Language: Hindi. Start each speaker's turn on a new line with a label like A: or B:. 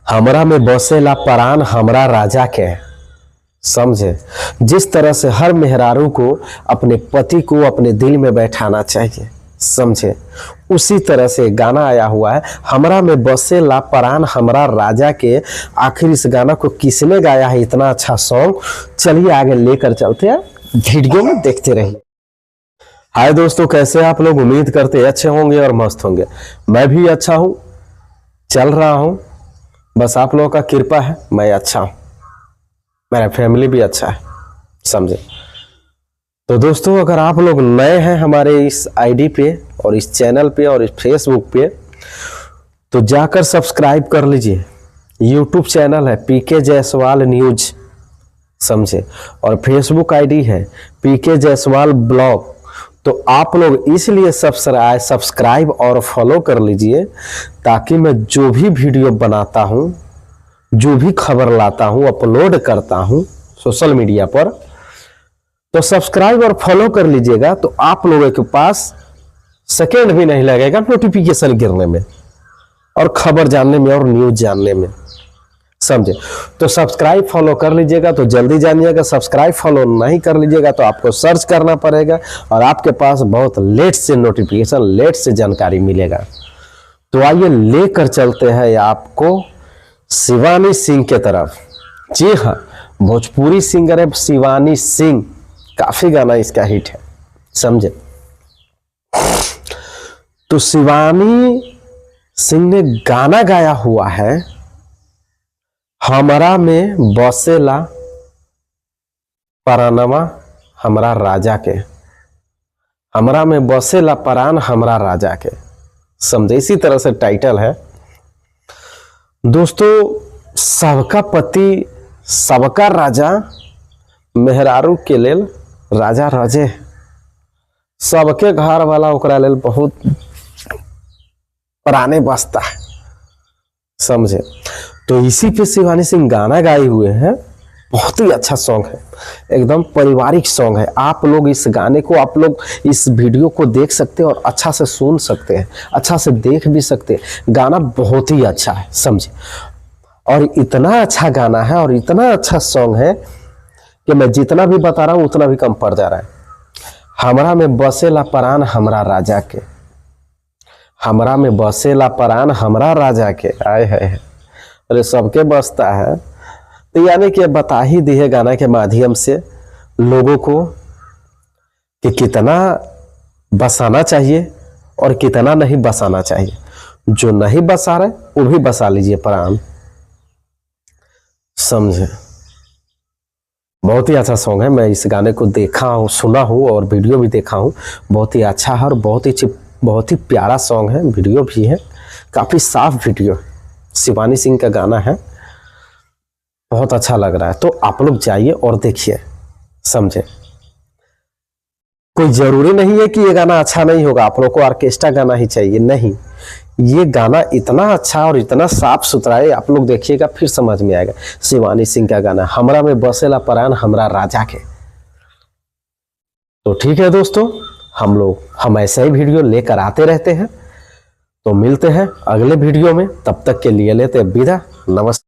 A: हमरा में बसेला परान हमरा राजा के। समझे, जिस तरह से हर मेहरारू को अपने पति को अपने दिल में बैठाना चाहिए, समझे, उसी तरह से गाना आया हुआ है, हमरा में बसेला परान हमरा राजा के। आखिर इस गाना को किसने गाया है, इतना अच्छा सॉन्ग? चलिए आगे लेकर चलते हैं, वीडियो में देखते रहिए। हाय दोस्तों, कैसे आप लोग? उम्मीद करते अच्छे होंगे और मस्त होंगे। मैं भी अच्छा हूं, चल रहा हूं, बस आप लोगों का कृपा है, मैं अच्छा हूं, मेरा फैमिली भी अच्छा है, समझे। तो दोस्तों, अगर आप लोग नए हैं हमारे इस आईडी पे और इस चैनल पे और इस फेसबुक पे, तो जाकर सब्सक्राइब कर लीजिए। यूट्यूब चैनल है पीके जायसवाल न्यूज, समझे, और फेसबुक आईडी है पीके जायसवाल ब्लॉग। तो आप लोग इसलिए सब्सक्राइब और फॉलो कर लीजिए ताकि मैं जो भी वीडियो बनाता हूं, जो भी खबर लाता हूं, अपलोड करता हूं सोशल मीडिया पर, तो सब्सक्राइब और फॉलो कर लीजिएगा। तो आप लोगों के पास सेकेंड भी नहीं लगेगा नोटिफिकेशन गिरने में और खबर जानने में और न्यूज जानने में, समझे। तो सब्सक्राइब फॉलो कर लीजिएगा तो जल्दी जानिएगा। सब्सक्राइब फॉलो नहीं कर लीजिएगा तो आपको सर्च करना पड़ेगा और आपके पास बहुत लेट से नोटिफिकेशन, लेट से जानकारी मिलेगा। तो आइए लेकर चलते हैं आपको शिवानी सिंह के तरफ। जी हाँ, भोजपुरी सिंगर है शिवानी सिंह, काफी गाना इसका हिट है, समझे। तो शिवानी सिंह ने गाना गाया हुआ है, हमरा में बसेला परानमा हमरा राजा के। हमरा में बसेला परान हमरा राजा के, समझे, इसी तरह से टाइटल है। दोस्तों, सबका पति सबका राजा, मेहरारू के लेल राजा रजे, सबके घर वाला ओकरा लेल बहुत पराने बसता है, समझे। तो इसी पे शिवानी सिंह गाना गाए हुए हैं, बहुत ही अच्छा सॉन्ग है, एकदम पारिवारिक सॉन्ग है। आप लोग इस गाने को, आप लोग इस वीडियो को देख सकते हैं और अच्छा से सुन सकते हैं, अच्छा से देख भी सकते हैं। गाना बहुत ही अच्छा है, समझे, और इतना अच्छा गाना है और इतना अच्छा सॉन्ग है कि मैं जितना भी बता रहा हूं उतना भी कम पड़ जा रहा है। हमरा में बसेला परान हमरा राजा के, हमरा में बसेला परान हमरा राजा के। आए है, अरे सबके बसता है। तो यानी कि बता ही दी है गाना के माध्यम से लोगों को कि कितना बसाना चाहिए और कितना नहीं बसाना चाहिए। जो नहीं बसा रहे वो भी बसा लीजिए प्राण, समझे। बहुत ही अच्छा सॉन्ग है, मैं इस गाने को देखा हूँ, सुना हूँ और वीडियो भी देखा हूँ। बहुत ही अच्छा है और बहुत ही प्यारा सॉन्ग है, वीडियो भी है, काफी साफ वीडियो। शिवानी सिंह का गाना है, बहुत अच्छा लग रहा है। तो आप लोग जाइए और देखिए, समझे। कोई जरूरी नहीं है कि ये गाना अच्छा नहीं होगा, आप लोग को ऑर्केस्ट्रा गाना ही चाहिए, नहीं। ये गाना इतना अच्छा और इतना साफ सुथरा है, आप लोग देखिएगा फिर समझ में आएगा। शिवानी सिंह का गाना हमरा में बसेला परान हमरा राजा के। तो ठीक है दोस्तों, हम ऐसा ही वीडियो लेकर आते रहते हैं। तो मिलते हैं अगले वीडियो में, तब तक के लिए लेते हैं विदा, नमस्ते।